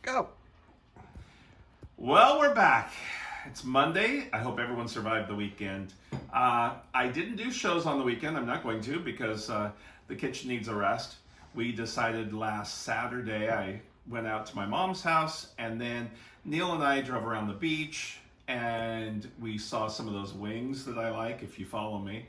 Go. Well, we're back. It's Monday. I hope everyone survived the weekend. I didn't do shows on the weekend. I'm not going to because the kitchen needs a rest. We decided last Saturday, I went out to my mom's house, and then Neil and I drove around the beach, and we saw some of those wings that I like, if you follow me.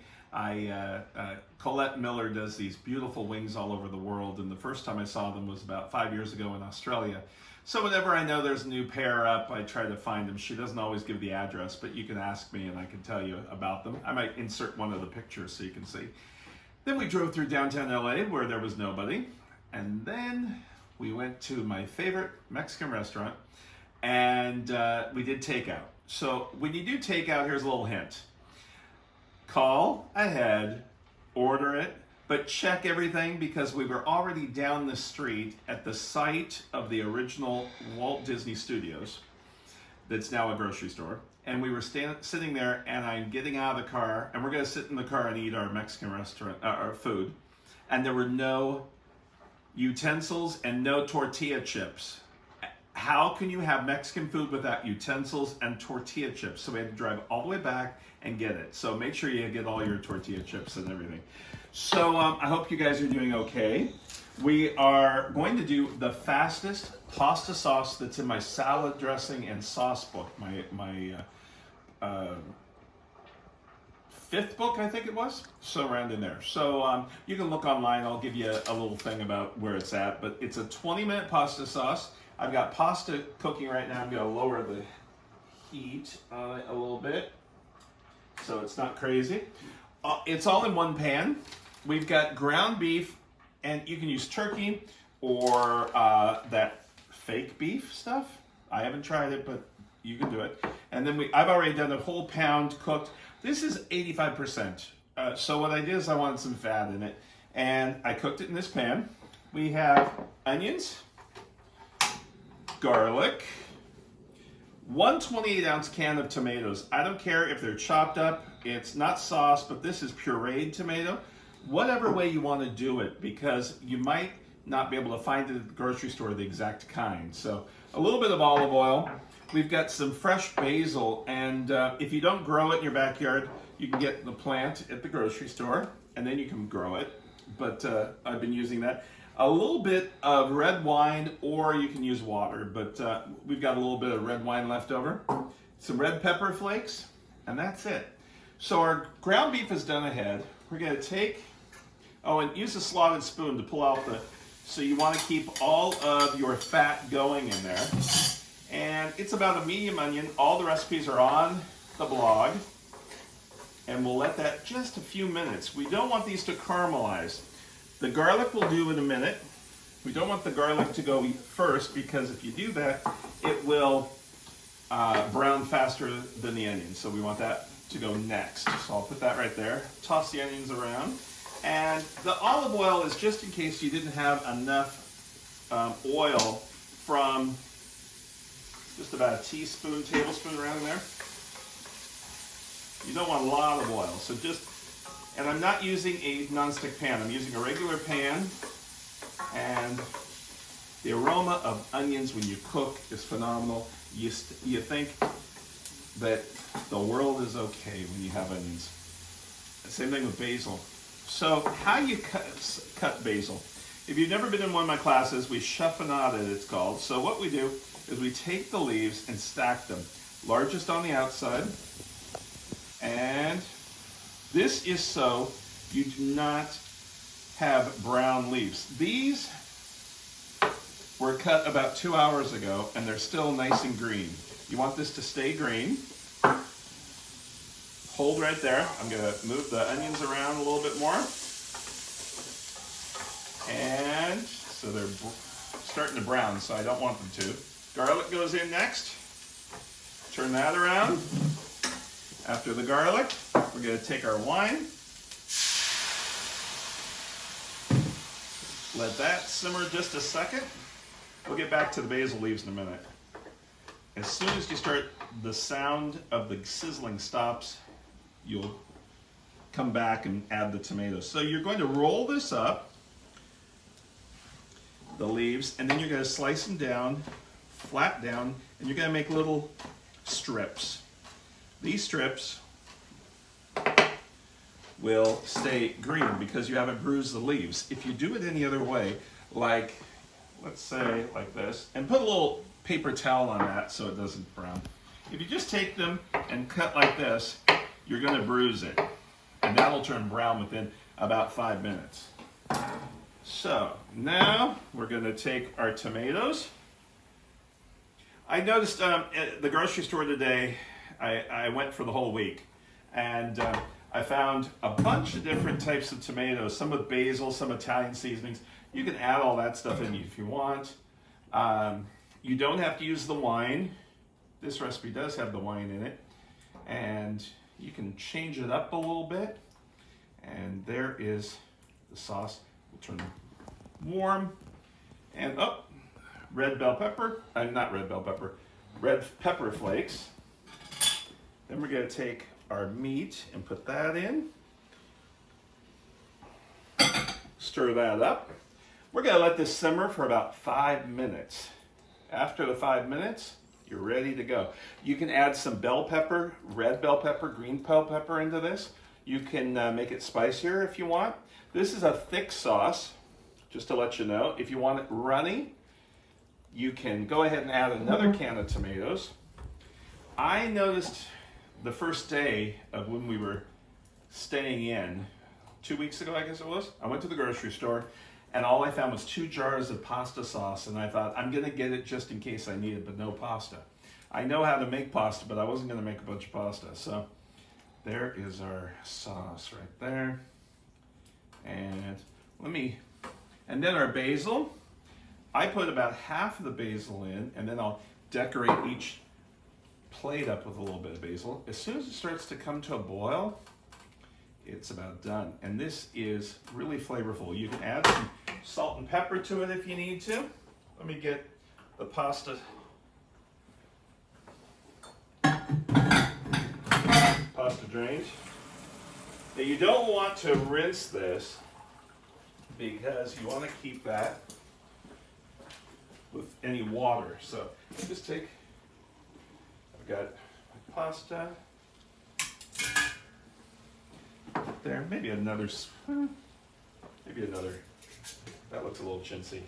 Colette Miller does these beautiful wings all over the world, and the first time I saw them was about 5 years ago in Australia. So whenever I know there's a new pair up, I try to find them. She doesn't always give the address, but you can ask me and I can tell you about them. I might insert one of the pictures so you can see. Then we drove through downtown LA where there was nobody, and then we went to my favorite Mexican restaurant, and we did takeout. So when you do takeout, here's a little hint. Call ahead, order it, but check everything because we were already down the street at the site of the original Walt Disney Studios that's now a grocery store. And we were sitting there, and I'm getting out of the car, and we're going to sit in the car and eat our Mexican restaurant, our food. And there were no utensils and no tortilla chips. How can you have Mexican food without utensils and tortilla chips? So we had to drive all the way back and get it. So make sure you get all your tortilla chips and everything. So I hope you guys are doing okay. We are going to do the fastest pasta sauce that's in my salad dressing and sauce book, my fifth book, I think it was, so around in there. So you can look online. I'll give you a little thing about where it's at, but it's a 20-minute pasta sauce. I've got pasta cooking right now. I'm going to lower the heat on it a little bit so it's not crazy. It's all in one pan. We've got ground beef, and you can use turkey or that fake beef stuff. I haven't tried it, but you can do it. And then I've already done a whole pound cooked. This is 85%. So what I did is I wanted some fat in it, and I cooked it in this pan. We have onions, garlic, 1 28-ounce can of tomatoes. I don't care if they're chopped up. It's not sauce, but this is pureed tomato. Whatever way you want to do it, because you might not be able to find it at the grocery store the exact kind. So a little bit of olive oil. We've got some fresh basil, and if you don't grow it in your backyard, you can get the plant at the grocery store, and then you can grow it. But I've been using that. A little bit of red wine, or you can use water, but we've got a little bit of red wine left over. Some red pepper flakes, and that's it. So our ground beef is done ahead. We're going to take, and use a slotted spoon to pull out so you want to keep all of your fat going in there. And it's about a medium onion. All the recipes are on the blog. And we'll let that just a few minutes. We don't want these to caramelize. The garlic will do in a minute. We don't want the garlic to go first because if you do that, it will brown faster than the onions. So we want that to go next. So I'll put that right there. Toss the onions around. And the olive oil is just in case you didn't have enough oil from just about a tablespoon around in there. You don't want a lot of oil. So and I'm not using a nonstick pan. I'm using a regular pan. And the aroma of onions when you cook is phenomenal. You think that the world is okay when you have onions. Same thing with basil. So how you cut basil? If you've never been in one of my classes, we chiffonade it, it's called. So what we do is we take the leaves and stack them. Largest on the outside. And this is so you do not have brown leaves. These were cut about 2 hours ago, and they're still nice and green. You want this to stay green. Hold right there. I'm going to move the onions around a little bit more. And so they're starting to brown, so I don't want them to. Garlic goes in next. Turn that around. After the garlic, we're going to take our wine. Let that simmer just a second. We'll get back to the basil leaves in a minute. As soon as you start, the sound of the sizzling stops, you'll come back and add the tomatoes. So you're going to roll this up, the leaves, and then you're going to slice them down flat down, and you're going to make little strips. These strips will stay green because you haven't bruised the leaves. If you do it any other way, like, let's say like this, and put a little paper towel on that so it doesn't brown. If you just take them and cut like this, you're going to bruise it, and that'll turn brown within about 5 minutes. So now we're going to take our tomatoes. I noticed at the grocery store today, I went for the whole week, and I found a bunch of different types of tomatoes, some with basil, some Italian seasonings. You can add all that stuff in if you want. You don't have to use the wine. This recipe does have the wine in it. And you can change it up a little bit. And there is the sauce. We'll turn it warm. And red bell pepper. Not red bell pepper. Red pepper flakes. Then we're going to take our meat and put that in. Stir that up. We're going to let this simmer for about 5 minutes. After the 5 minutes, you're ready to go. You can add some bell pepper, red bell pepper, green bell pepper into this. You can make it spicier if you want. This is a thick sauce, just to let you know. If you want it runny, you can go ahead and add another can of tomatoes. I noticed the first day of when we were staying in, 2 weeks ago, I guess it was, I went to the grocery store and all I found was 2 jars of pasta sauce, and I thought, I'm gonna get it just in case I need it, but no pasta. I know how to make pasta, but I wasn't gonna make a bunch of pasta. So there is our sauce right there. And then our basil. I put about half of the basil in, and then I'll decorate each plate up with a little bit of basil. As soon as it starts to come to a boil, it's about done. And this is really flavorful. You can add some salt and pepper to it if you need to. Let me get the pasta drained. Now you don't want to rinse this because you want to keep that with any water. So just take, I've got my pasta there, maybe another, that looks a little chintzy.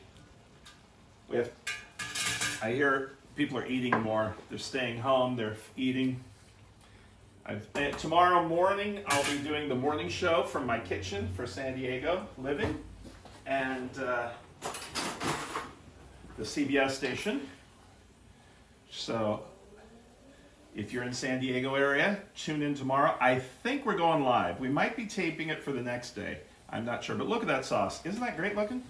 I hear people are eating more. They're staying home, they're eating. Tomorrow morning, I'll be doing the morning show from my kitchen for San Diego Living and the CBS station. So if you're in San Diego area, tune in tomorrow. I think we're going live. We might be taping it for the next day. I'm not sure, but look at that sauce. Isn't that great looking?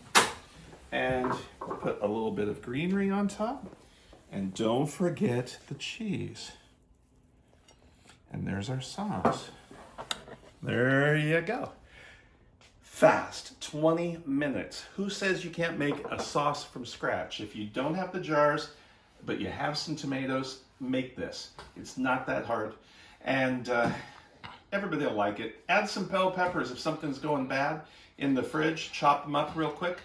And put a little bit of greenery on top. And don't forget the cheese. And there's our sauce. There you go. Fast, 20 minutes. Who says you can't make a sauce from scratch? If you don't have the jars, but you have some tomatoes, make this. It's not that hard. And everybody will like it. Add some bell peppers if something's going bad in the fridge. Chop them up real quick.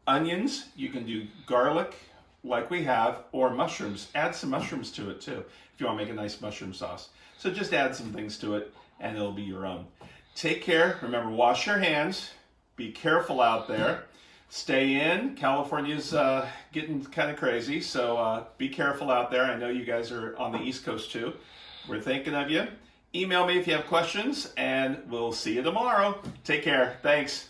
Onions, you can do garlic like we have, or mushrooms. Add some mushrooms to it too, if you want to make a nice mushroom sauce. So just add some things to it and it'll be your own. Take care. Remember, wash your hands. Be careful out there. Stay in. California's getting kind of crazy, so be careful out there. I know you guys are on the East Coast too. We're thinking of you. Email me if you have questions, and we'll see you tomorrow. Take care. Thanks.